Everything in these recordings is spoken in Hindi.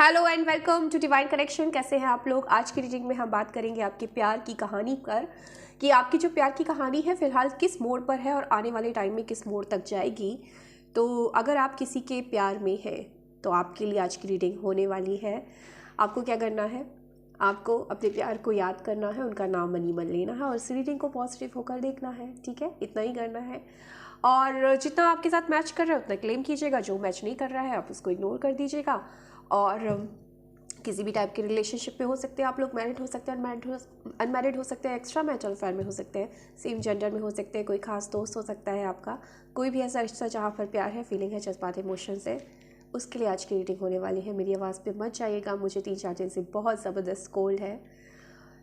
Hello and welcome to divine connection. कैसे हैं आप लोग? आज की रीडिंग में हम बात करेंगे आपके प्यार की कहानी पर कि आपकी जो प्यार की कहानी है फिलहाल किस मोड़ पर है और आने वाले टाइम में किस मोड़ तक जाएगी। तो अगर आप किसी के प्यार में हैं तो आपके लिए आज की रीडिंग होने वाली है। आपको क्या करना है? आपको अपने प्यार को याद करना है, उनका नाम मनी मन लेना है और इस रीडिंग को पॉजिटिव होकर देखना है। ठीक है, इतना ही करना है। और जितना आपके साथ मैच कर रहा है उतना क्लेम कीजिएगा, जो मैच नहीं कर रहा है आप उसको इग्नोर कर दीजिएगा। और किसी भी टाइप के रिलेशनशिप में हो सकते हैं आप लोग, मैरिड हो सकते हैं, अनमैरिड हो सकते हैं, एक्स्ट्रा मैरिटल अफेयर में हो सकते हैं, सेम जेंडर में हो सकते हैं, कोई खास दोस्त हो सकता है आपका, कोई भी ऐसा रिश्ता जहाँ पर प्यार है, फीलिंग है, जज्बात, इमोशंस है, उसके लिए आज की रीडिंग होने वाली है। मेरी आवाज़ पे मत जाइएगा, मुझे 3-4 दिन से बहुत ज़बरदस्त कोल्ड है,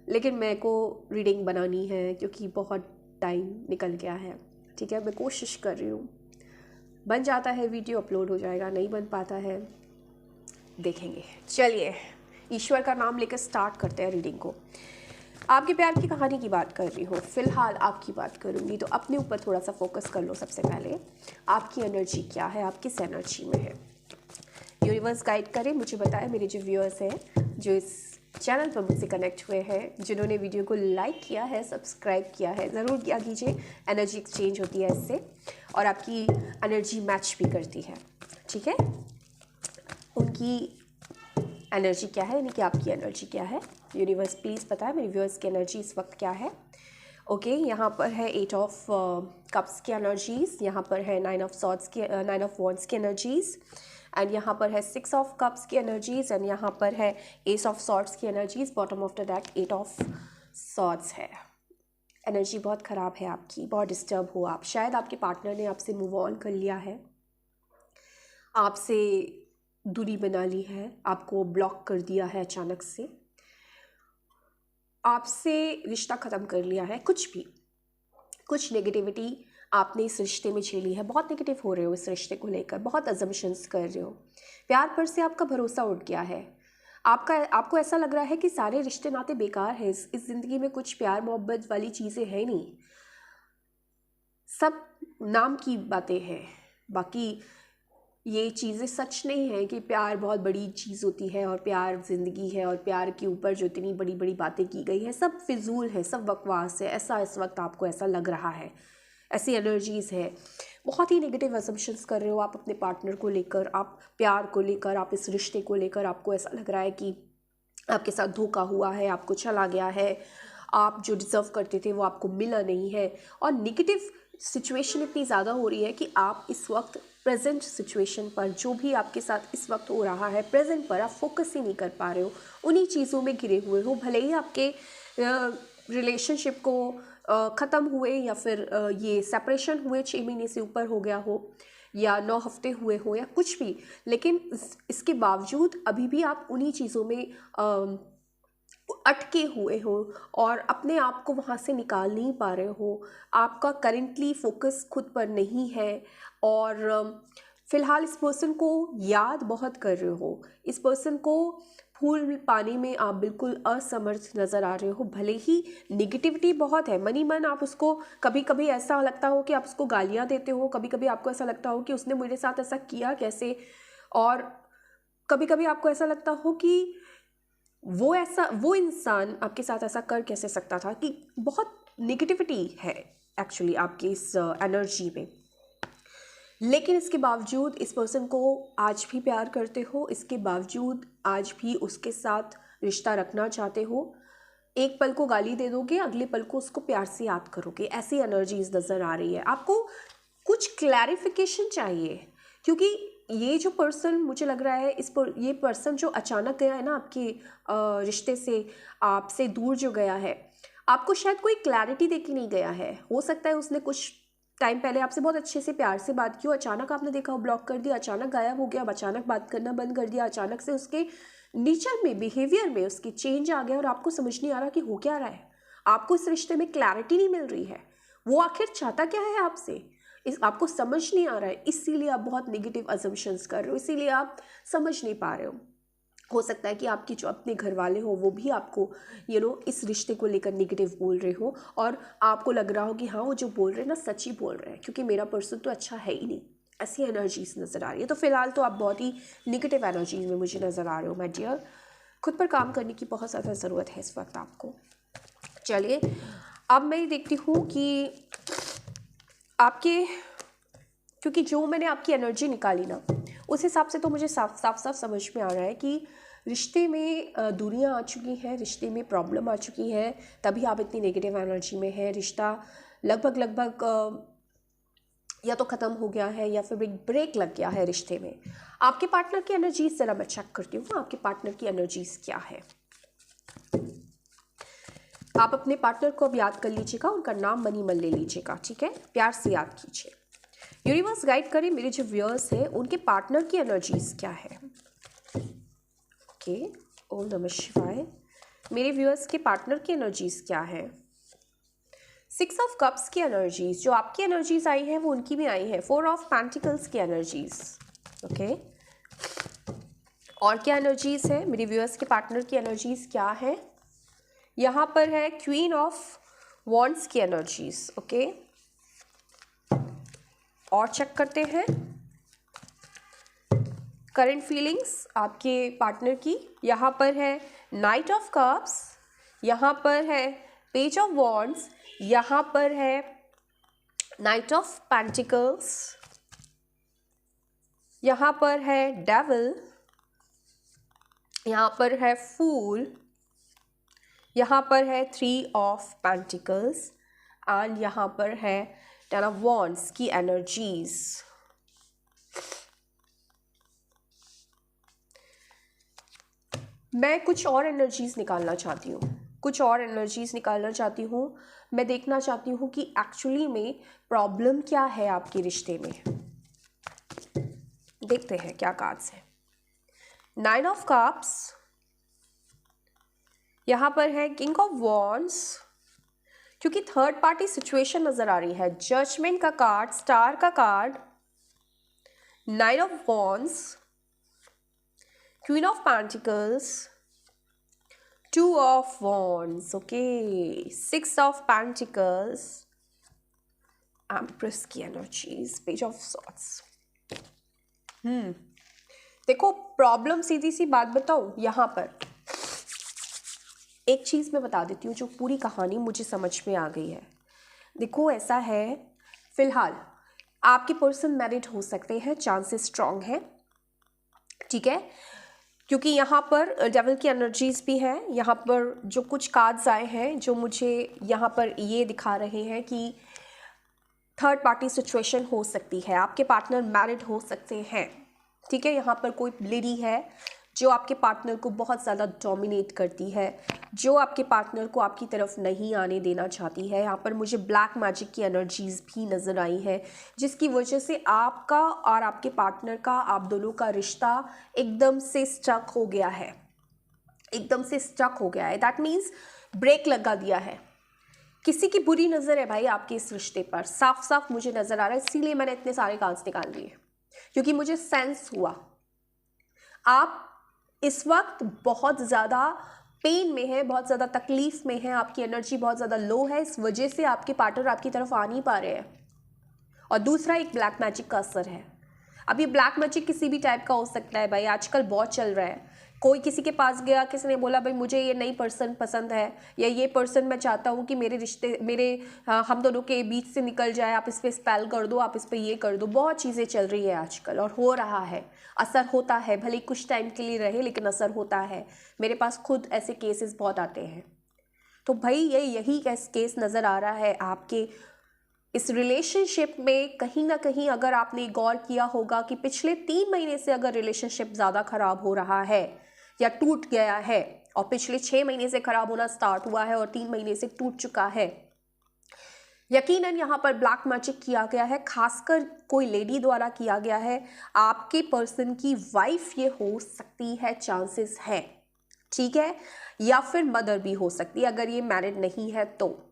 लेकिन मेरे को रीडिंग बनानी है क्योंकि बहुत टाइम निकल गया है। ठीक है, मैं कोशिश कर रही हूँ, बन जाता है वीडियो अपलोड हो जाएगा, नहीं बन पाता है देखेंगे। चलिए ईश्वर का नाम लेकर स्टार्ट करते हैं रीडिंग को। आपके प्यार की कहानी की बात कर रही हूँ, फिलहाल आपकी बात करूँगी तो अपने ऊपर थोड़ा सा फोकस कर लो। सबसे पहले आपकी एनर्जी क्या है, आप किस एनर्जी में है, यूनिवर्स गाइड करे, मुझे बताए। मेरे जो व्यूअर्स हैं जो इस चैनल पर मुझसे कनेक्ट हुए हैं, जिन्होंने वीडियो को लाइक किया है, सब्सक्राइब किया है, ज़रूर किया कीजिए। एनर्जी एक्सचेंज होती है इससे और आपकी एनर्जी मैच भी करती है। ठीक है, उनकी एनर्जी क्या है, यानी कि आपकी एनर्जी क्या है, यूनिवर्स प्लीज़ बताएं मेरे व्यूअर्स की एनर्जी इस वक्त क्या है। ओके, यहाँ पर है 8 ऑफ कप्स की एनर्जीज़, यहाँ पर है 9 ऑफ सॉर्ड्स की, 9 ऑफ वॉन्ड्स की एनर्जीज़, एंड यहाँ पर है 6 ऑफ कप्स की एनर्जीज़, एंड यहाँ पर है एस ऑफ सॉर्ड्स की energies. Bottom of the deck 8 of swords है। एनर्जी बहुत ख़राब है आपकी, बहुत डिस्टर्ब हो आप। शायद आपके पार्टनर ने आपसे मूव ऑन कर लिया है, आपसे दूरी बना ली है, आपको ब्लॉक कर दिया है, अचानक से आपसे रिश्ता ख़त्म कर लिया है। कुछ नेगेटिविटी आपने इस रिश्ते में झेली है, बहुत नेगेटिव हो रहे हो इस रिश्ते को लेकर, बहुत अजम्पशंस कर रहे हो, प्यार पर से आपका भरोसा उठ गया है। आपको ऐसा लग रहा है कि सारे रिश्ते नाते बेकार है, इस ज़िंदगी में कुछ प्यार मोहब्बत वाली चीज़ें हैं नहीं, सब नाम की बातें हैं। बाकी ये चीज़ें सच नहीं है कि प्यार बहुत बड़ी चीज़ होती है और प्यार ज़िंदगी है और प्यार के ऊपर जो इतनी बड़ी बड़ी बातें की गई हैं सब फिजूल है, सब बकवास है। ऐसा इस वक्त आपको ऐसा लग रहा है, ऐसी एनर्जीज़ है। बहुत ही नेगेटिव असम्पशंस कर रहे हो आप अपने पार्टनर को लेकर, आप प्यार को लेकर, आप इस रिश्ते को लेकर। आपको ऐसा लग रहा है कि आपके साथ धोखा हुआ है, आपको चला गया है, आप जो डिज़र्व करते थे वो आपको मिला नहीं है। और नेगेटिव सिचुएशन इतनी ज़्यादा हो रही है कि आप इस वक्त प्रेजेंट सिचुएशन पर, जो भी आपके साथ इस वक्त हो रहा है प्रेजेंट पर, आप फोकस ही नहीं कर पा रहे हो, उन्हीं चीज़ों में घिरे हुए हो। भले ही आपके रिलेशनशिप को ख़त्म हुए या फिर ये सेपरेशन हुए 6 महीने से ऊपर हो गया हो या 9 हफ्ते हुए हो या कुछ भी, लेकिन इसके बावजूद अभी भी आप उन्हीं चीज़ों में अटके हुए हो और अपने आप को वहाँ से निकाल नहीं पा रहे हो। आपका करेंटली फोकस खुद पर नहीं है और फ़िलहाल इस पर्सन को याद बहुत कर रहे हो। इस पर्सन को भूल पाने में आप बिल्कुल असमर्थ नज़र आ रहे हो। भले ही नेगेटिविटी बहुत है, मनी मन आप उसको, कभी कभी ऐसा लगता हो कि आप उसको गालियाँ देते हो, कभी कभी आपको ऐसा लगता हो कि उसने मेरे साथ ऐसा किया कैसे, और कभी कभी आपको ऐसा लगता हो कि वो इंसान आपके साथ ऐसा कर कैसे सकता था, कि बहुत नेगेटिविटी है एक्चुअली आपकी इस एनर्जी में। लेकिन इसके बावजूद इस पर्सन को आज भी प्यार करते हो, इसके बावजूद आज भी उसके साथ रिश्ता रखना चाहते हो। एक पल को गाली दे दोगे, अगले पल को उसको प्यार से याद करोगे, ऐसी एनर्जीज नज़र आ रही है। आपको कुछ क्लैरिफिकेशन चाहिए, क्योंकि ये जो पर्सन मुझे लग रहा है ये पर्सन जो अचानक गया है ना आपके रिश्ते से, आपसे दूर जो गया है, आपको शायद कोई क्लैरिटी दे के नहीं गया है। हो सकता है उसने कुछ टाइम पहले आपसे बहुत अच्छे से प्यार से बात की हो, अचानक आपने देखा वो ब्लॉक कर दिया, अचानक गायब हो गया, अचानक बात करना बंद कर दिया, अचानक से उसके नेचर में, बिहेवियर में उसकी चेंज आ गया और आपको समझ नहीं आ रहा कि हो क्या रहा है। आपको इस रिश्ते में क्लैरिटी नहीं मिल रही है, वो आखिर चाहता क्या है आपसे, आपको समझ नहीं आ रहा है। इसीलिए आप बहुत नेगेटिव अजम्पशंस कर रहे हो, इसीलिए आप समझ नहीं पा रहे हो सकता है कि आपकी जो अपने घर वाले हो वो भी आपको इस रिश्ते को लेकर नेगेटिव बोल रहे हो और आपको लग रहा हो कि हाँ वो जो बोल रहे हैं ना सच ही बोल रहे हैं, क्योंकि मेरा पर्सन तो अच्छा है ही नहीं, ऐसी एनर्जीज नज़र आ रही है। तो फिलहाल तो आप बहुत ही निगेटिव एनर्जीज में मुझे नज़र आ रहे हो माय डियर। खुद पर काम करने की बहुत ज़्यादा ज़रूरत है इस वक्त आपको। चलिए अब मैं देखती हूँ कि आपके, क्योंकि जो मैंने आपकी एनर्जी निकाली ना, उस हिसाब से तो मुझे साफ साफ समझ में आ रहा है कि रिश्ते में दूरियां आ चुकी हैं, रिश्ते में प्रॉब्लम आ चुकी है, तभी आप इतनी नेगेटिव एनर्जी में है। रिश्ता लगभग या तो ख़त्म हो गया है या फिर एक ब्रेक लग गया है रिश्ते में। आपके पार्टनर की एनर्जीज ज़रा मैं चेक करती हूँ, आपके पार्टनर की एनर्जीज क्या है। आप अपने पार्टनर को अब याद कर लीजिएगा, उनका नाम मनी मन ले लीजिएगा, ठीक है, प्यार से याद कीजिए। यूनिवर्स गाइड करें मेरे जो व्यूअर्स हैं उनके पार्टनर की एनर्जीज क्या है। ओके, ओम नमः शिवाय। मेरे व्यूअर्स के पार्टनर की एनर्जीज क्या है। 6 ऑफ कप्स की एनर्जीज, जो आपकी एनर्जीज आई है वो उनकी भी आई है। 4 ऑफ पेंटिकल्स की एनर्जीज। ओके, और क्या एनर्जीज है मेरे व्यूअर्स के पार्टनर की एनर्जीज क्या है। यहाँ पर है क्वीन ऑफ वॉन्ड्स की एनर्जीज। ओके, और चेक करते हैं करंट फीलिंग्स आपके पार्टनर की। यहाँ पर है नाइट ऑफ कप्स, यहाँ पर है पेज ऑफ वॉन्ड्स, यहाँ पर है नाइट ऑफ पेंटिकल्स, यहाँ पर है डेविल, यहाँ पर है फूल, यहाँ पर है 3 ऑफ पेंटिकल्स एंड यहाँ पर है 10 ऑफ वॉन्ड्स की एनर्जीज। मैं कुछ और एनर्जीज निकालना चाहती हूँ, मैं देखना चाहती हूँ कि एक्चुअली में प्रॉब्लम क्या है आपके रिश्ते में। देखते हैं क्या कार्ड्स है। 9 ऑफ कप्स, यहाँ पर है किंग ऑफ वॉन्ड्स, क्योंकि थर्ड पार्टी सिचुएशन नजर आ रही है। जजमेंट का कार्ड, स्टार का card, 9 of wands, queen of pentacles, 2 of wands, okay, 6 of pentacles, empress की एनर्जीज, पेज ऑफ सॉर्ड्स। देखो प्रॉब्लम, सीधी सी बात बताऊं, यहाँ पर एक चीज़ मैं बता देती हूँ जो पूरी कहानी मुझे समझ में आ गई है। देखो ऐसा है, फिलहाल आपके पर्सन मैरिड हो सकते हैं, चांसेस स्ट्रांग हैं, ठीक है, क्योंकि यहाँ पर डेविल की एनर्जीज भी है। यहाँ पर जो कुछ कार्ड्स आए हैं जो मुझे यहाँ पर ये दिखा रहे हैं कि थर्ड पार्टी सिचुएशन हो सकती है, आपके पार्टनर मैरिड हो सकते हैं, ठीक है। यहाँ पर कोई लेडी है जो आपके पार्टनर को बहुत ज़्यादा डोमिनेट करती है, जो आपके पार्टनर को आपकी तरफ नहीं आने देना चाहती है। यहाँ पर मुझे ब्लैक मैजिक की एनर्जीज भी नज़र आई है, जिसकी वजह से आपका और आपके पार्टनर का, आप दोनों का रिश्ता एकदम से स्टक हो गया है, दैट मीन्स ब्रेक लगा दिया है। किसी की बुरी नज़र है भाई आपके इस रिश्ते पर, साफ साफ मुझे नज़र आ रहा है। इसीलिए मैंने इतने सारे कार्ड्स निकाल लिए, क्योंकि मुझे सेंस हुआ आप इस वक्त बहुत ज़्यादा पेन में है, बहुत ज़्यादा तकलीफ में है, आपकी एनर्जी बहुत ज़्यादा लो है, इस वजह से आपके पार्टनर आपकी तरफ आ नहीं पा रहे हैं। और दूसरा एक ब्लैक मैजिक का असर है। अब ये ब्लैक मैजिक किसी भी टाइप का हो सकता है भाई, आजकल बहुत चल रहा है। कोई किसी के पास गया, किसी ने बोला भाई मुझे ये नई पर्सन पसंद है, या ये पर्सन मैं चाहता हूँ कि हम दोनों के बीच से निकल जाए, आप इस पर स्पेल कर दो, आप इस पर ये कर दो। बहुत चीज़ें चल रही है आजकल और हो रहा है, असर होता है, भले कुछ टाइम के लिए रहे लेकिन असर होता है। मेरे पास खुद ऐसे केसेस बहुत आते हैं। तो भाई यही केस नज़र आ रहा है आपके इस रिलेशनशिप में। कहीं ना कहीं अगर आपने गौर किया होगा कि पिछले 3 महीने से अगर रिलेशनशिप ज़्यादा ख़राब हो रहा है या टूट गया है, और पिछले 6 महीने से ख़राब होना स्टार्ट हुआ है और 3 महीने से टूट चुका है, यकीनन यहाँ पर ब्लैक मैजिक किया गया है, खासकर कोई लेडी द्वारा किया गया है। आपके पर्सन की वाइफ ये हो सकती है, चांसेस है, ठीक है, या फिर मदर भी हो सकती है अगर ये मैरिड नहीं है तो।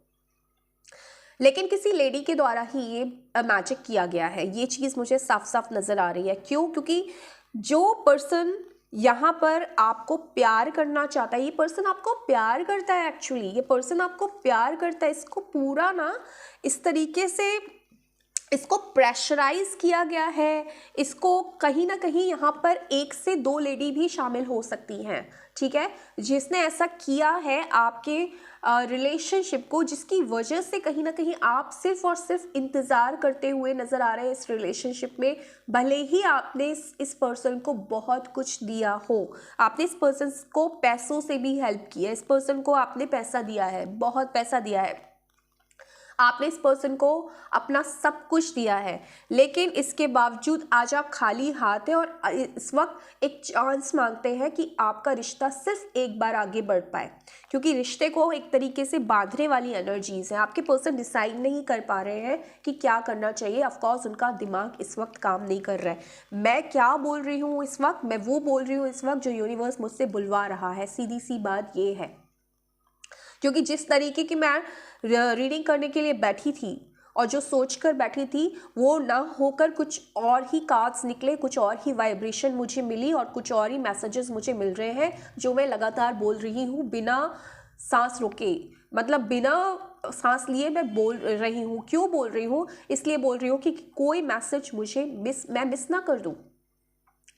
लेकिन किसी लेडी के द्वारा ही ये मैजिक किया गया है, ये चीज़ मुझे साफ साफ नज़र आ रही है। क्यों? क्योंकि जो पर्सन यहाँ पर आपको प्यार करना चाहता है, ये पर्सन आपको प्यार करता है, एक्चुअली ये पर्सन आपको प्यार करता है। इसको पूरा ना इस तरीके से इसको प्रेशराइज किया गया है, इसको कहीं ना कहीं यहाँ पर 1 से 2 लेडी भी शामिल हो सकती हैं, ठीक है, जिसने ऐसा किया है आपके रिलेशनशिप को, जिसकी वजह से कहीं ना कहीं आप सिर्फ और सिर्फ इंतज़ार करते हुए नज़र आ रहे हैं इस रिलेशनशिप में। भले ही आपने इस पर्सन को बहुत कुछ दिया हो, आपने इस पर्सन को पैसों से भी हेल्प किया, इस पर्सन को आपने पैसा दिया है, बहुत पैसा दिया है, आपने इस पर्सन को अपना सब कुछ दिया है, लेकिन इसके बावजूद आज आप खाली हाथ हैं और इस वक्त एक चांस मांगते हैं कि आपका रिश्ता सिर्फ एक बार आगे बढ़ पाए, क्योंकि रिश्ते को एक तरीके से बांधने वाली एनर्जीज़ हैं। आपके पर्सन डिसाइड नहीं कर पा रहे हैं कि क्या करना चाहिए। ऑफकोर्स उनका दिमाग इस वक्त काम नहीं कर रहा है। मैं क्या बोल रही हूँ इस वक्त, मैं वो बोल रही हूँ इस वक्त जो यूनिवर्स मुझसे बुलवा रहा है। सीधी सी बात ये है, क्योंकि जिस तरीके की मैं रीडिंग करने के लिए बैठी थी और जो सोच कर बैठी थी वो ना होकर कुछ और ही कार्ड्स निकले, कुछ और ही वाइब्रेशन मुझे मिली और कुछ और ही मैसेजेस मुझे मिल रहे हैं जो मैं लगातार बोल रही हूँ बिना सांस रोके, मतलब बिना सांस लिए मैं बोल रही हूँ। क्यों बोल रही हूँ? इसलिए बोल रही हूँ कि कोई मैसेज मैं मिस ना कर दूँ।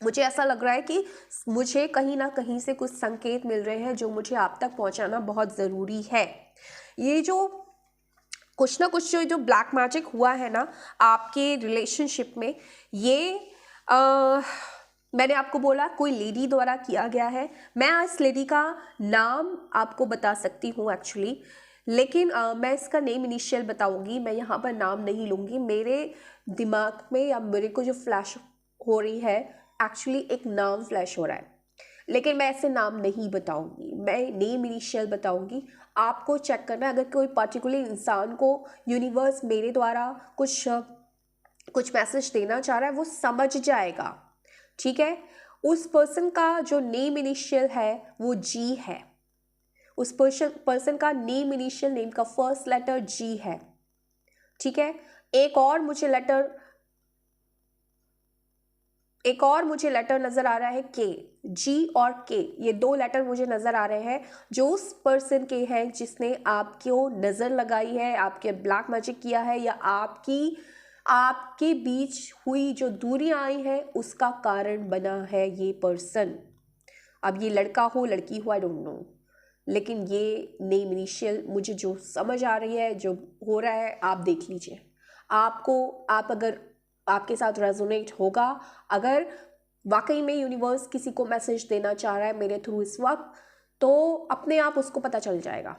मुझे ऐसा लग रहा है कि मुझे कहीं ना कहीं से कुछ संकेत मिल रहे हैं जो मुझे आप तक पहुंचाना बहुत ज़रूरी है। ये जो कुछ ना कुछ जो ब्लैक मैजिक हुआ है ना आपके रिलेशनशिप में, ये मैंने आपको बोला कोई लेडी द्वारा किया गया है। मैं इस लेडी का नाम आपको बता सकती हूँ एक्चुअली, लेकिन मैं इसका नेम इनिशियल बताऊंगी, मैं यहाँ पर नाम नहीं लूँगी। मेरे दिमाग में या मेरे को जो फ्लैश हो रही है एक्चुअली एक नाम फ्लैश हो रहा है, लेकिन मैं ऐसे नाम नहीं बताऊंगी, मैं नेम इनिशियल बताऊंगी। आपको चेक करना है, अगर कोई पर्टिकुलर इंसान को यूनिवर्स मेरे द्वारा कुछ मैसेज देना चाह रहा है वो समझ जाएगा, ठीक है। उस पर्सन का जो नेम इनिशियल है वो जी है, उस पर्सन का नेम इनिशियल नेम का फर्स्ट लेटर जी है, ठीक है। एक और मुझे लेटर नज़र आ रहा है के, जी और के, ये 2 लेटर मुझे नज़र आ रहे हैं जो उस पर्सन के हैं जिसने आपको नज़र लगाई है, आपके ब्लैक मैजिक किया है, या आपके बीच हुई जो दूरियां आई हैं उसका कारण बना है ये पर्सन। अब ये लड़का हो लड़की हो आई डोंट नो, लेकिन ये नेम इनिशियल मुझे जो समझ आ रही है, जो हो रहा है आप देख लीजिए। आप अगर आपके साथ रेजोनेट होगा, अगर वाकई में यूनिवर्स किसी को मैसेज देना चाह रहा है मेरे थ्रू इस वक्त, तो अपने आप उसको पता चल जाएगा,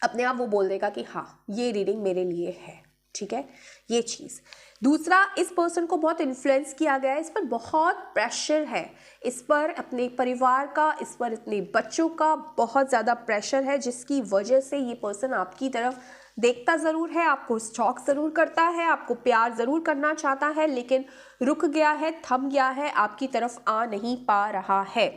अपने आप वो बोल देगा कि हाँ ये रीडिंग मेरे लिए है, ठीक है। ये चीज़। दूसरा, इस पर्सन को बहुत इन्फ्लुएंस किया गया है, इस पर बहुत प्रेशर है, इस पर अपने परिवार का, इस पर अपने बच्चों का बहुत ज़्यादा प्रेशर है, जिसकी वजह से ये पर्सन आपकी तरफ देखता ज़रूर है, आपको स्टॉक ज़रूर करता है, आपको प्यार ज़रूर करना चाहता है, लेकिन रुक गया है, थम गया है, आपकी तरफ आ नहीं पा रहा है,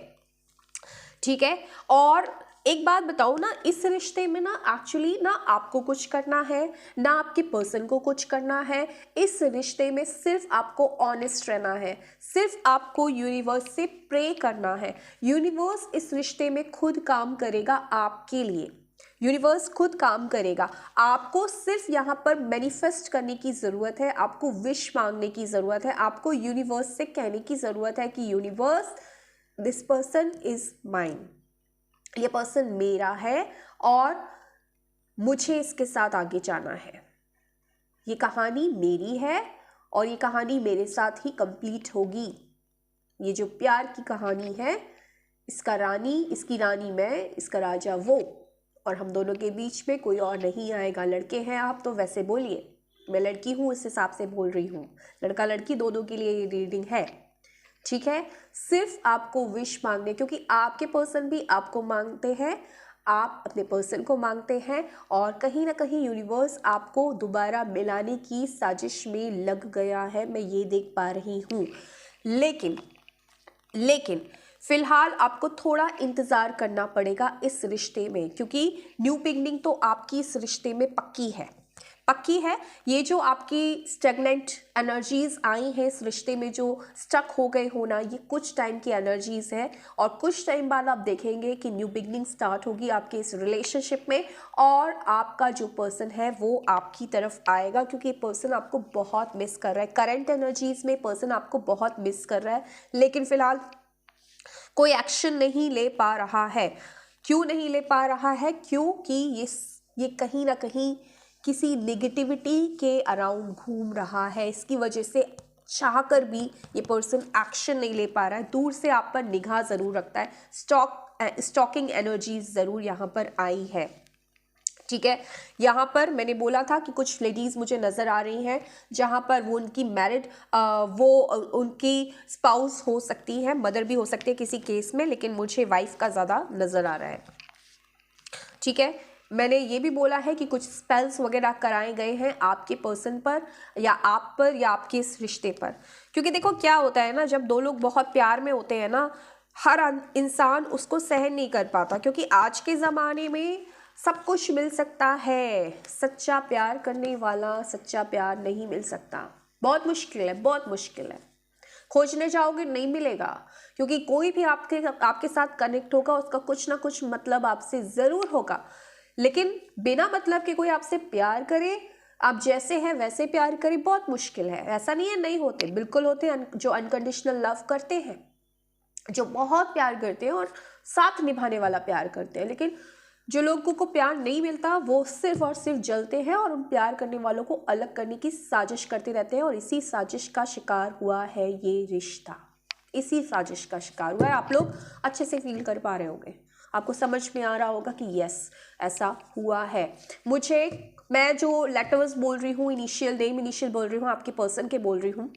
ठीक है। और एक बात बताऊँ ना, इस रिश्ते में ना एक्चुअली ना आपको कुछ करना है ना आपके पर्सन को कुछ करना है। इस रिश्ते में सिर्फ आपको ऑनेस्ट रहना है, सिर्फ आपको यूनिवर्स से प्रे करना है। यूनिवर्स इस रिश्ते में खुद काम करेगा आपके लिए, यूनिवर्स खुद काम करेगा। आपको सिर्फ यहाँ पर मैनिफेस्ट करने की ज़रूरत है, आपको विश मांगने की ज़रूरत है, आपको यूनिवर्स से कहने की ज़रूरत है कि universe this person is mine, ये पर्सन मेरा है और मुझे इसके साथ आगे जाना है। ये कहानी मेरी है और ये कहानी मेरे साथ ही कंप्लीट होगी। ये जो प्यार की कहानी है, इसकी रानी मैं, इसका राजा वो, और हम दोनों के बीच में कोई और नहीं आएगा। लड़के हैं आप तो वैसे बोलिए, मैं लड़की हूँ इस हिसाब से बोल रही हूँ, लड़का लड़की दोनों के लिए ये रीडिंग है, ठीक है। सिर्फ आपको विश मांगने, क्योंकि आपके पर्सन भी आपको मांगते हैं, आप अपने पर्सन को मांगते हैं, और कहीं ना कहीं यूनिवर्स आपको दोबारा मिलाने की साजिश में लग गया है, मैं ये देख पा रही हूँ। लेकिन फिलहाल आपको थोड़ा इंतज़ार करना पड़ेगा इस रिश्ते में, क्योंकि न्यू बिगनिंग तो आपकी इस रिश्ते में पक्की है। पक्की है। ये जो आपकी स्टेगनेंट एनर्जीज आई हैं इस रिश्ते में, जो स्टक हो गए होना, ये कुछ टाइम की एनर्जीज है और कुछ टाइम बाद आप देखेंगे कि न्यू बिगनिंग स्टार्ट होगी आपके इस रिलेशनशिप में और आपका जो पर्सन है वो आपकी तरफ आएगा, क्योंकि ये पर्सन आपको बहुत मिस कर रहा है। करंट एनर्जीज में पर्सन आपको बहुत मिस कर रहा है, लेकिन फिलहाल कोई एक्शन नहीं ले पा रहा है। क्यों नहीं ले पा रहा है? क्योंकि ये कहीं ना कहीं किसी नेगेटिविटी के अराउंड घूम रहा है। इसकी वजह से चाह कर भी ये पर्सन एक्शन नहीं ले पा रहा है। दूर से आप पर निगाह ज़रूर रखता है। स्टॉकिंग एनर्जीज ज़रूर यहाँ पर आई है। ठीक है, यहाँ पर मैंने बोला था कि कुछ लेडीज़ मुझे नज़र आ रही हैं जहाँ पर वो उनकी मैरिड वो उनकी स्पाउस हो सकती है, मदर भी हो सकती है किसी केस में, लेकिन मुझे वाइफ का ज़्यादा नज़र आ रहा है। ठीक है, मैंने ये भी बोला है कि कुछ स्पेल्स वगैरह कराए गए हैं आपके पर्सन पर या आप पर या आपके इस रिश्ते पर। क्योंकि देखो क्या होता है ना, जब दो लोग बहुत प्यार में होते हैं ना, हर इंसान उसको सहन नहीं कर पाता, क्योंकि आज के ज़माने में सब कुछ मिल सकता है, सच्चा प्यार करने वाला सच्चा प्यार नहीं मिल सकता। बहुत मुश्किल है, बहुत मुश्किल है। खोजने जाओगे नहीं मिलेगा, क्योंकि कोई भी आपके साथ कनेक्ट होगा उसका कुछ ना कुछ मतलब आपसे ज़रूर होगा, लेकिन बिना मतलब के कोई आपसे प्यार करे, आप जैसे हैं वैसे प्यार करे, बहुत मुश्किल है। ऐसा नहीं है नहीं होते, बिल्कुल होते हैं जो अनकंडीशनल लव करते हैं, जो बहुत प्यार करते हैं और साथ निभाने वाला प्यार करते हैं। लेकिन जो लोगों को प्यार नहीं मिलता वो सिर्फ और सिर्फ जलते हैं और उन प्यार करने वालों को अलग करने की साजिश करते रहते हैं, और इसी साजिश का शिकार हुआ है ये रिश्ता। इसी साजिश का शिकार हुआ है। आप लोग अच्छे से फील कर पा रहे होंगे, आपको समझ में आ रहा होगा कि यस ऐसा हुआ है। मैं जो लेटर्स बोल रही हूँ, इनिशियल नेम इनिशियल बोल रही हूँ, आपके पर्सन के बोल रही हूँ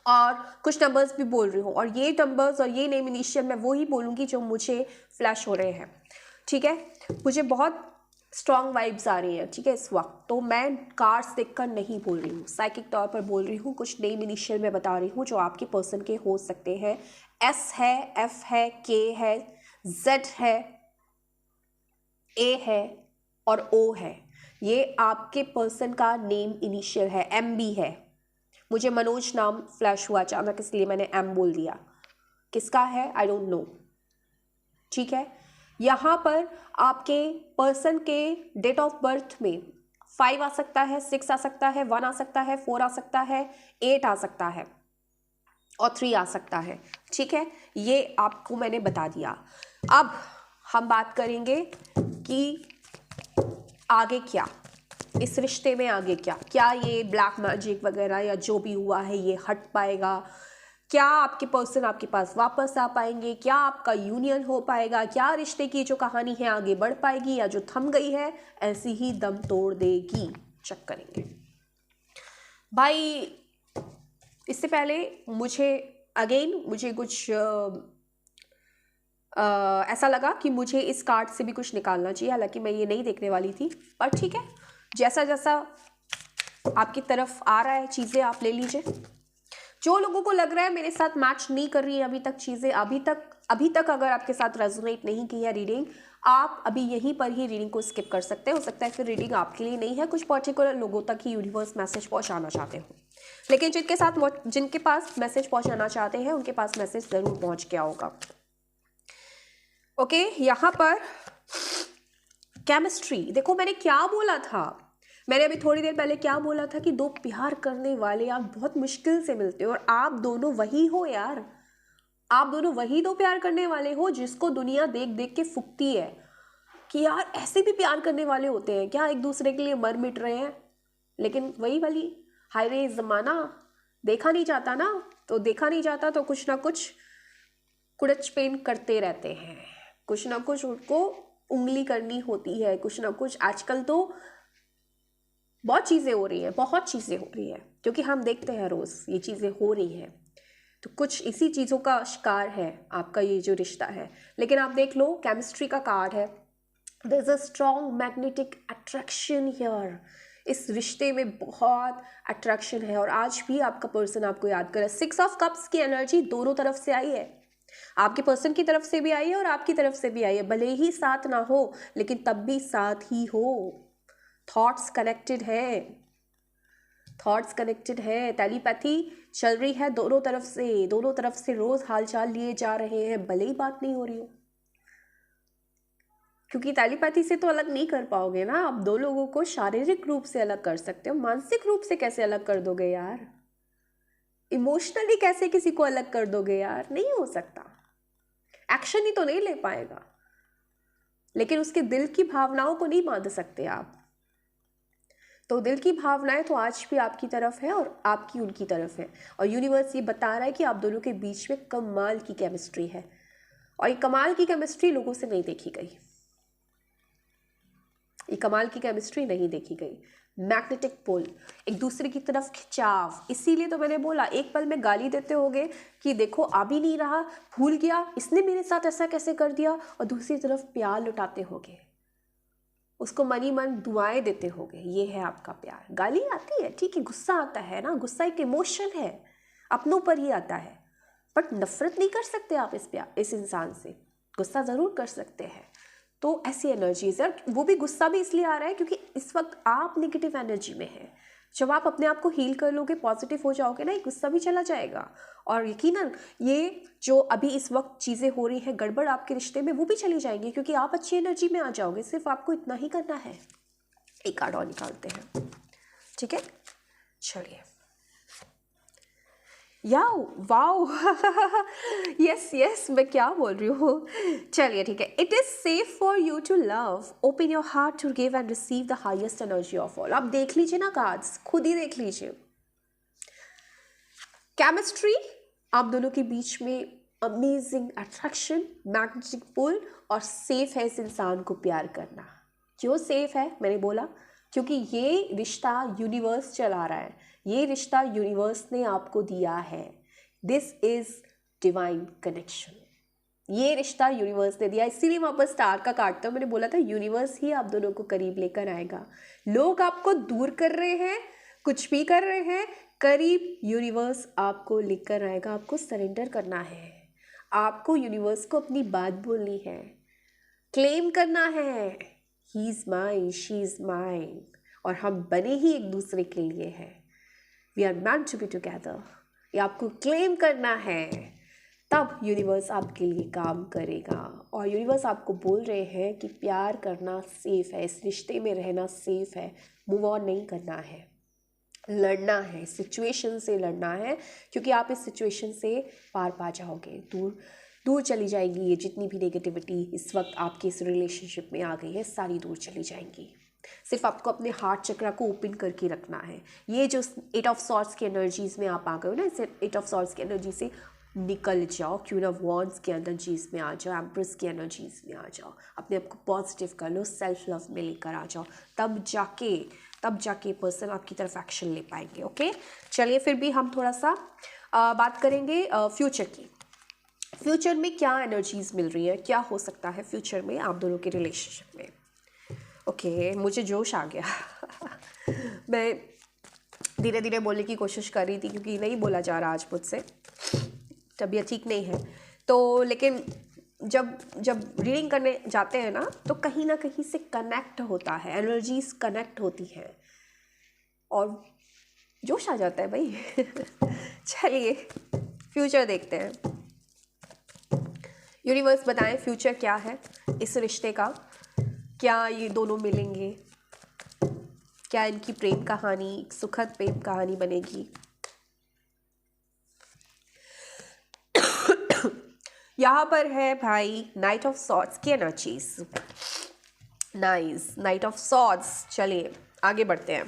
और कुछ नंबर्स भी बोल रही हूँ, और ये नंबर्स और ये नेम इनिशियल मैं वो ही बोलूँगी जो मुझे फ्लैश हो रहे हैं। ठीक है, मुझे बहुत स्ट्रॉन्ग वाइब्स आ रही हैं। ठीक है, इस वक्त तो मैं कार्ड्स देखकर नहीं बोल रही हूँ, साइकिक तौर पर बोल रही हूँ। कुछ नेम इनिशियल मैं बता रही हूँ जो आपके पर्सन के हो सकते हैं। एस है, एफ है, के है, जेड है, ए है और ओ है। ये आपके पर्सन का नेम इनिशियल है। एम भी है। मुझे मनोज नाम फ्लैश हुआ अचानक, इसलिए मैंने एम बोल दिया। किसका है आई डोंट नो। ठीक है, यहाँ पर आपके पर्सन के डेट ऑफ बर्थ में 5 आ सकता है, 6 आ सकता है, 1 आ सकता है, 4 आ सकता है, 8 आ सकता है और 3 आ सकता है। ठीक है, ये आपको मैंने बता दिया। अब हम बात करेंगे कि आगे क्या, इस रिश्ते में आगे क्या ये ब्लैक मैजिक वगैरह या जो भी हुआ है ये हट पाएगा? क्या आपके पर्सन आपके पास वापस आ पाएंगे? क्या आपका यूनियन हो पाएगा? क्या रिश्ते की जो कहानी है आगे बढ़ पाएगी, या जो थम गई है ऐसी ही दम तोड़ देगी? चेक करेंगे भाई। इससे पहले मुझे कुछ ऐसा लगा कि मुझे इस कार्ड से भी कुछ निकालना चाहिए, हालांकि मैं ये नहीं देखने वाली थी, पर ठीक है, जैसा जैसा आपकी तरफ आ रहा है चीज़ें आप ले लीजिए। जो लोगों को लग रहा है मेरे साथ मैच नहीं कर रही है अभी तक चीज़ें, अभी तक अगर आपके साथ रेजोनेट नहीं की है रीडिंग, आप अभी यहीं पर ही रीडिंग को स्किप कर सकते हैं। हो सकता है फिर रीडिंग आपके लिए नहीं है, कुछ पर्टिकुलर लोगों तक ही यूनिवर्स मैसेज पहुंचाना चाहते हो, लेकिन जिनके पास मैसेज पहुंचाना चाहते हैं उनके पास मैसेज ज़रूर पहुंच गया होगा। ओके, यहाँ पर केमिस्ट्री देखो, मैंने क्या बोला था, मैंने अभी थोड़ी देर पहले क्या बोला था कि दो प्यार करने वाले आप बहुत मुश्किल से मिलते हो, और आप दोनों वही हो यार, आप दोनों वही दो प्यार करने वाले हो जिसको दुनिया देख देख के फुकती है कि यार ऐसे भी प्यार करने वाले होते हैं क्या, एक दूसरे के लिए मर मिट रहे हैं। लेकिन वही वाली हाय रे ज़माना, देखा नहीं जाता ना, तो देखा नहीं जाता तो कुछ ना कुछ कुड़च पेन करते रहते हैं, कुछ ना कुछ उनको उंगली करनी होती है, कुछ ना कुछ। आजकल तो बहुत चीज़ें हो रही हैं, बहुत चीज़ें हो रही हैं, क्योंकि हम देखते हैं रोज़ ये चीज़ें हो रही हैं, तो कुछ इसी चीज़ों का शिकार है आपका ये जो रिश्ता है। लेकिन आप देख लो, केमिस्ट्री का कार्ड है, there is a strong magnetic attraction here. इस रिश्ते में बहुत अट्रैक्शन है और आज भी आपका पर्सन आपको याद करे। 6 ऑफ कप्स की एनर्जी दोनों तरफ से आई है, आपके पर्सन की तरफ से भी आई है और आपकी तरफ से भी आई है। भले ही साथ ना हो लेकिन तब भी साथ ही हो, थॉट्स कनेक्टेड है, थॉट्स कनेक्टेड है, टेलीपैथी चल रही है दोनों तरफ से रोज हालचाल लिए जा रहे हैं, भले ही बात नहीं हो रही हो, क्योंकि टेलीपैथी से तो अलग नहीं कर पाओगे ना आप। दो लोगों को शारीरिक रूप से अलग कर सकते हो, मानसिक रूप से कैसे अलग कर दोगे यार? इमोशनली कैसे किसी को अलग कर दोगे यार? नहीं हो सकता। एक्शन ही तो नहीं ले पाएगा, लेकिन उसके दिल की भावनाओं को नहीं बांध सकते आप। तो दिल की भावनाएं तो आज भी आपकी तरफ है और आपकी उनकी तरफ है, और यूनिवर्स ये बता रहा है कि आप दोनों के बीच में कमाल की केमिस्ट्री है, और ये कमाल की केमिस्ट्री लोगों से नहीं देखी गई, ये कमाल की केमिस्ट्री नहीं देखी गई। मैग्नेटिक पुल, एक दूसरे की तरफ खिंचाव, इसीलिए तो मैंने बोला एक पल में गाली देते होगे कि देखो आ भी नहीं रहा, भूल गया, इसने मेरे साथ ऐसा कैसे कर दिया, और दूसरी तरफ प्यार लुटाते होगे, उसको मनी मन दुआएं देते होगे। ये है आपका प्यार। गाली आती है, ठीक है, गुस्सा आता है ना, गुस्सा एक इमोशन है, अपनों पर ही आता है, बट नफरत नहीं कर सकते आप इस इंसान से, गुस्सा ज़रूर कर सकते हैं। तो ऐसी एनर्जीज है, वो भी गुस्सा भी इसलिए आ रहा है क्योंकि इस वक्त आप नेगेटिव एनर्जी में हैं। जब आप अपने आप को हील कर लोगे, पॉजिटिव हो जाओगे ना, ये गुस्सा भी चला जाएगा, और यकीनन ये जो अभी इस वक्त चीज़ें हो रही हैं गड़बड़ आपके रिश्ते में, वो भी चली जाएंगी, क्योंकि आप अच्छी एनर्जी में आ जाओगे। सिर्फ आपको इतना ही करना है। एक कार्ड और निकालते हैं, ठीक है, चलिए। याओ वाओ यस मैं क्या बोल रही हूँ, चलिए ठीक है। It is safe for you to love, open your heart to give and receive the highest energy of all. आप देख लीजिए ना कार्ड्स, खुद ही देख लीजिए। केमिस्ट्री आप दोनों के बीच में, अमेजिंग अट्रैक्शन, मैग्नेटिक पुल, और सेफ है इस इंसान को प्यार करना। क्यों सेफ है मैंने बोला? क्योंकि ये रिश्ता यूनिवर्स चला रहा है, ये रिश्ता यूनिवर्स ने आपको दिया है। दिस इज डिवाइन कनेक्शन, ये रिश्ता यूनिवर्स ने दिया, इसीलिए वहाँ पर स्टार का काटता मैंने बोला था यूनिवर्स ही आप दोनों को करीब लेकर आएगा। लोग आपको दूर कर रहे हैं, कुछ भी कर रहे हैं, करीब यूनिवर्स आपको लेकर आएगा। आपको सरेंडर करना है, आपको यूनिवर्स को अपनी बात बोलनी है, क्लेम करना है, he is mine, she is mine, और हम बने ही एक दूसरे के लिए हैं, we are meant to be together. ये आपको क्लेम करना है, तब यूनिवर्स आपके लिए काम करेगा। और यूनिवर्स आपको बोल रहे हैं कि प्यार करना सेफ़ है, इस रिश्ते में रहना सेफ़ है, मूव ऑन नहीं करना है, लड़ना है, सिचुएशन से लड़ना है, क्योंकि आप इस सिचुएशन से पार पा जाओगे, दूर चली जाएगी ये जितनी भी नेगेटिविटी इस वक्त आपके इस रिलेशनशिप में आ गई है, सारी दूर चली जाएंगी। सिर्फ आपको अपने हार्ट चक्रा को ओपन करके रखना है। ये जो 8 ऑफ सॉर्ड्स की एनर्जीज़ में आप आ गए हो ना, इस 8 ऑफ सॉर्ड्स की एनर्जी से निकल जाओ, क्वीन ऑफ वॉन्ड्स की एनर्जीज़ में आ जाओ, एम्प्रेस की एनर्जीज़ में आ जाओ, अपने आप को पॉजिटिव कर लो, सेल्फ लव में लेकर आ जाओ, तब जाके पर्सन आपकी तरफ एक्शन ले पाएंगे। ओके, चलिए फिर भी हम थोड़ा सा बात करेंगे फ्यूचर की। फ्यूचर में क्या एनर्जीज़ मिल रही है, क्या हो सकता है फ्यूचर में आप दोनों के रिलेशनशिप में। ओके, मुझे जोश आ गया मैं धीरे धीरे बोलने की कोशिश कर रही थी, क्योंकि नहीं बोला जा रहा आज मुझसे, तबीयत ठीक नहीं है। तो लेकिन जब रीडिंग करने जाते हैं ना, तो कहीं ना कहीं से कनेक्ट होता है, एनर्जीज कनेक्ट होती हैं और जोश आ जाता है भाई चलिए फ्यूचर देखते हैं। यूनिवर्स बताएं फ्यूचर क्या है इस रिश्ते का, क्या ये दोनों मिलेंगे, क्या इनकी प्रेम कहानी एक सुखद प्रेम कहानी बनेगी। यहाँ पर है भाई नाइट ऑफ सॉर्ड्स की energies, nice, night of swords. चलिए आगे बढ़ते हैं।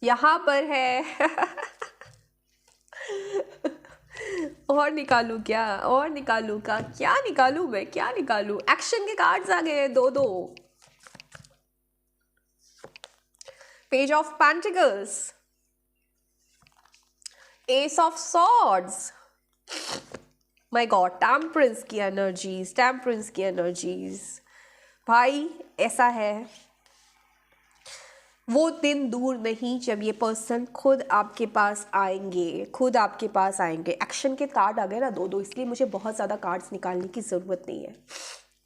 यहाँ पर है और निकालूं क्या, और निकालूं का क्या निकालूं मैं, क्या निकालूं? एक्शन के कार्ड्स आ गए दो। Page of pentacles, S of swords, my God, temperance की एनर्जीज। भाई ऐसा है, वो दिन दूर नहीं जब ये पर्सन खुद आपके पास आएंगे, एक्शन के कार्ड आ गए ना दो, इसलिए मुझे बहुत ज़्यादा कार्ड्स निकालने की ज़रूरत नहीं है।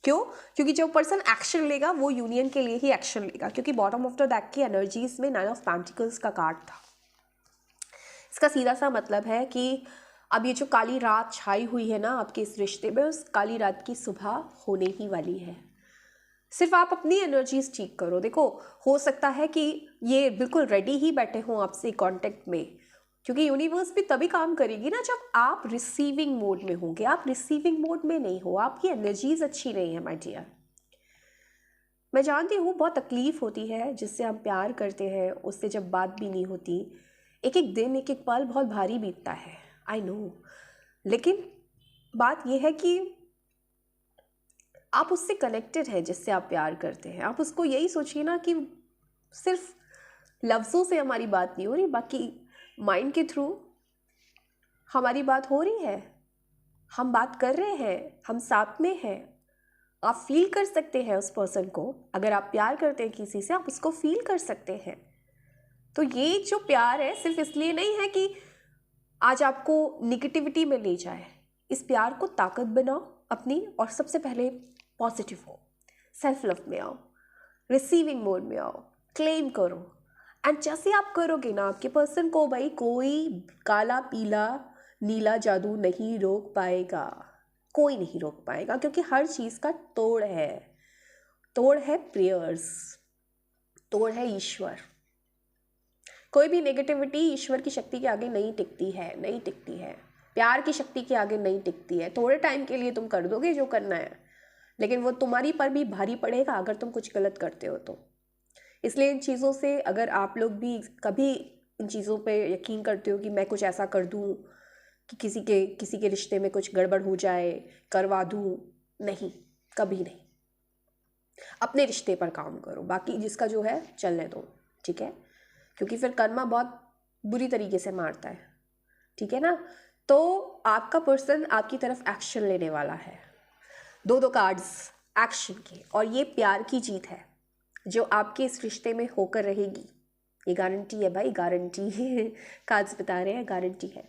क्यों? क्योंकि जो पर्सन एक्शन लेगा वो यूनियन के लिए ही एक्शन लेगा, क्योंकि बॉटम ऑफ द डेक की एनर्जीज में 9 ऑफ पेंटिकल्स का कार्ड था। इसका सीधा सा मतलब है कि अब ये जो काली रात छाई हुई है ना आपके इस रिश्ते में, उस काली रात की सुबह होने ही वाली है। सिर्फ आप अपनी एनर्जीज ठीक करो। देखो, हो सकता है कि ये बिल्कुल रेडी ही बैठे हों आपसे कांटेक्ट में, क्योंकि यूनिवर्स भी तभी काम करेगी ना जब आप रिसीविंग मोड में होंगे। आप रिसीविंग मोड में नहीं हो, आपकी एनर्जीज अच्छी नहीं है माय डियर। मैं जानती हूँ बहुत तकलीफ होती है जिससे हम प्यार करते हैं, उससे जब बात भी नहीं होती, एक एक दिन एक एक पल बहुत भारी बीतता है, आई नो। लेकिन बात यह है कि आप उससे कनेक्टेड हैं जिससे आप प्यार करते हैं। आप उसको यही सोचिए ना कि सिर्फ लफ्ज़ों से हमारी बात नहीं हो रही, बाकी माइंड के थ्रू हमारी बात हो रही है, हम बात कर रहे हैं, हम साथ में हैं। आप फील कर सकते हैं उस पर्सन को। अगर आप प्यार करते हैं किसी से, आप उसको फील कर सकते हैं। तो ये जो प्यार है सिर्फ इसलिए नहीं है कि आज आपको निगेटिविटी में ले जाए। इस प्यार को ताकत बनाओ अपनी, और सबसे पहले पॉजिटिव हो, सेल्फ लव में आओ, रिसीविंग मोड में आओ, क्लेम करो। एंड जैसे आप करोगे ना, आपके पर्सन को भाई कोई काला पीला नीला जादू नहीं रोक पाएगा, कोई नहीं रोक पाएगा, क्योंकि हर चीज़ का तोड़ है। तोड़ है प्रेयर्स, तोड़ है ईश्वर। कोई भी नेगेटिविटी ईश्वर की शक्ति के आगे नहीं टिकती है, नहीं टिकती है। प्यार की शक्ति के आगे नहीं टिकती है। थोड़े टाइम के लिए तुम कर दोगे जो करना है, लेकिन वो तुम्हारी पर भी भारी पड़ेगा अगर तुम कुछ गलत करते हो तो। इसलिए इन चीज़ों से, अगर आप लोग भी कभी इन चीज़ों पे यकीन करते हो कि मैं कुछ ऐसा कर दूँ कि किसी के रिश्ते में कुछ गड़बड़ हो जाए, करवा दूँ, नहीं, कभी नहीं। अपने रिश्ते पर काम करो, बाकी जिसका जो है चलने दो, ठीक है? क्योंकि फिर कर्मा बहुत बुरी तरीके से मारता है, ठीक है ना? तो आपका पर्सन आपकी तरफ एक्शन लेने वाला है। दो कार्ड्स एक्शन के, और ये प्यार की जीत है जो आपके इस रिश्ते में होकर रहेगी। ये गारंटी है भाई, गारंटी कार्ड्स बता रहे हैं, गारंटी है।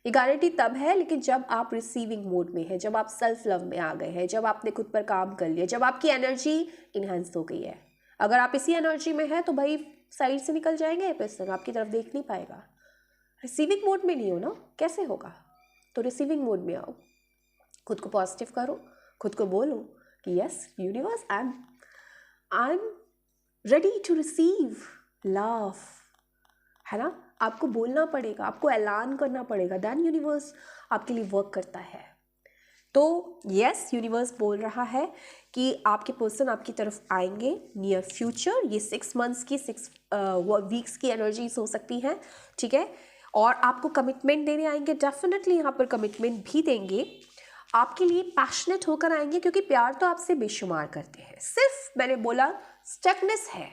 ये गारंटी तब है लेकिन जब आप रिसीविंग मोड में है, जब आप सेल्फ लव में आ गए हैं, जब आपने खुद पर काम कर लिया, जब आपकी एनर्जी इन्हेंस हो गई है। अगर आप इसी एनर्जी में है तो भाई साइड से निकल जाएंगे, ये पर्सन आपकी तरफ देख नहीं पाएगा। रिसीविंग मोड में नहीं हो ना, कैसे होगा? तो रिसीविंग मोड में आओ, खुद को पॉजिटिव करो, खुद को बोलो कि yes universe, I am ready to receive love, है ना? आपको बोलना पड़ेगा, आपको ऐलान करना पड़ेगा, देन यूनिवर्स आपके लिए वर्क करता है। तो यस, यूनिवर्स बोल रहा है कि आपके पर्सन आपकी तरफ आएंगे नियर फ्यूचर। ये 6 मंथ्स की 6 वीक्स की एनर्जीज हो सकती हैं, ठीक है? और आपको कमिटमेंट देने आएंगे, डेफिनेटली यहाँ पर कमिटमेंट भी देंगे। आपके लिए पैशनेट होकर आएंगे, क्योंकि प्यार तो आपसे बेशुमार करते हैं। सिर्फ मैंने बोला स्टकनेस है।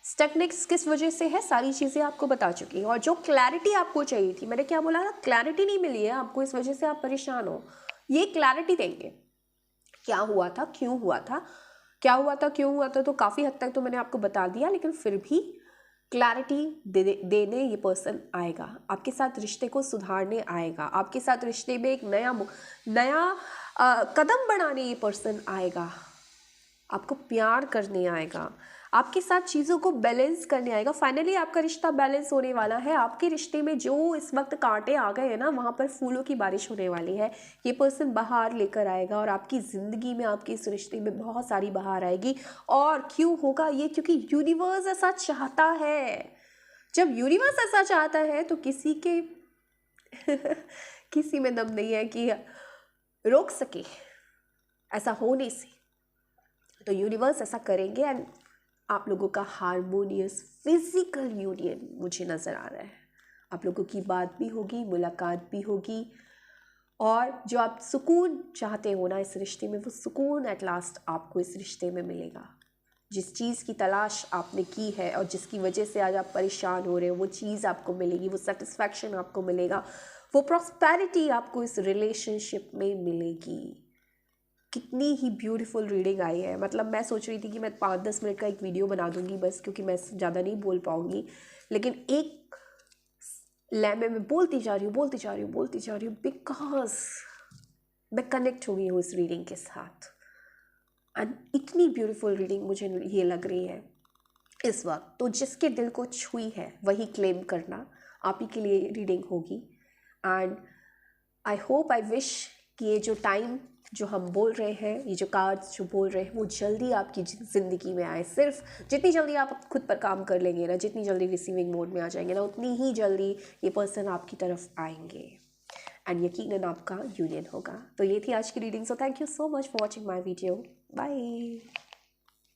स्टकनेस किस वजह से है, सारी चीज़ें आपको बता चुकी हैं। और जो क्लैरिटी आपको चाहिए थी, मैंने क्या बोला ना, क्लैरिटी नहीं मिली है आपको, इस वजह से आप परेशान हो। ये क्लैरिटी देंगे, क्या हुआ था, क्यों हुआ था, क्या हुआ था, क्यों हुआ था, तो काफ़ी हद तक तो मैंने आपको बता दिया, लेकिन फिर भी क्लैरिटी देने ये पर्सन आएगा, आपके साथ रिश्ते को सुधारने आएगा, आपके साथ रिश्ते में एक नया कदम बढ़ाने ये पर्सन आएगा, आपको प्यार करने आएगा, आपके साथ चीज़ों को बैलेंस करने आएगा। फाइनली आपका रिश्ता बैलेंस होने वाला है। आपके रिश्ते में जो इस वक्त कांटे आ गए हैं ना, वहाँ पर फूलों की बारिश होने वाली है। ये पर्सन बहार लेकर आएगा, और आपकी ज़िंदगी में, आपके इस रिश्ते में बहुत सारी बहार आएगी। और क्यों होगा ये? क्योंकि यूनिवर्स ऐसा चाहता है। जब यूनिवर्स ऐसा चाहता है तो किसी के किसी में दम नहीं है कि रोक सके ऐसा होने से। तो यूनिवर्स ऐसा करेंगे, एंड आप लोगों का हारमोनियस फिजिकल यूनियन मुझे नज़र आ रहा है। आप लोगों की बात भी होगी, मुलाकात भी होगी, और जो आप सुकून चाहते हो ना इस रिश्ते में, वो सुकून एट लास्ट आपको इस रिश्ते में मिलेगा। जिस चीज़ की तलाश आपने की है और जिसकी वजह से आज आप परेशान हो रहे हो, वो चीज़ आपको मिलेगी, वो सेटिस्फैक्शन आपको मिलेगा, वो प्रॉस्पेरिटी आपको इस रिलेशनशिप में मिलेगी। कितनी ही ब्यूटीफुल रीडिंग आई है। मतलब मैं सोच रही थी कि मैं 5-10 मिनट का एक वीडियो बना दूंगी बस, क्योंकि मैं ज़्यादा नहीं बोल पाऊंगी, लेकिन एक लैमे में बोलती जा रही हूँ बिकॉज मैं कनेक्ट हो गई हूँ इस रीडिंग के साथ। एंड इतनी ब्यूटीफुल रीडिंग मुझे ये लग रही है इस वक्त। तो जिसके दिल को छुई है वही क्लेम करना, आप ही के लिए रीडिंग होगी। And I hope, I wish कि ये जो टाइम जो हम बोल रहे हैं, ये जो कार्ड्स जो बोल रहे हैं, वो जल्दी आपकी ज़िंदगी में आए। सिर्फ जितनी जल्दी आप खुद पर काम कर लेंगे ना, जितनी जल्दी रिसीविंग मोड में आ जाएंगे ना, उतनी ही जल्दी ये पर्सन आपकी तरफ आएंगे एंड यकीनन आपका यूनियन होगा। तो ये थी आज की reading. So thank you so much for watching my video. Bye.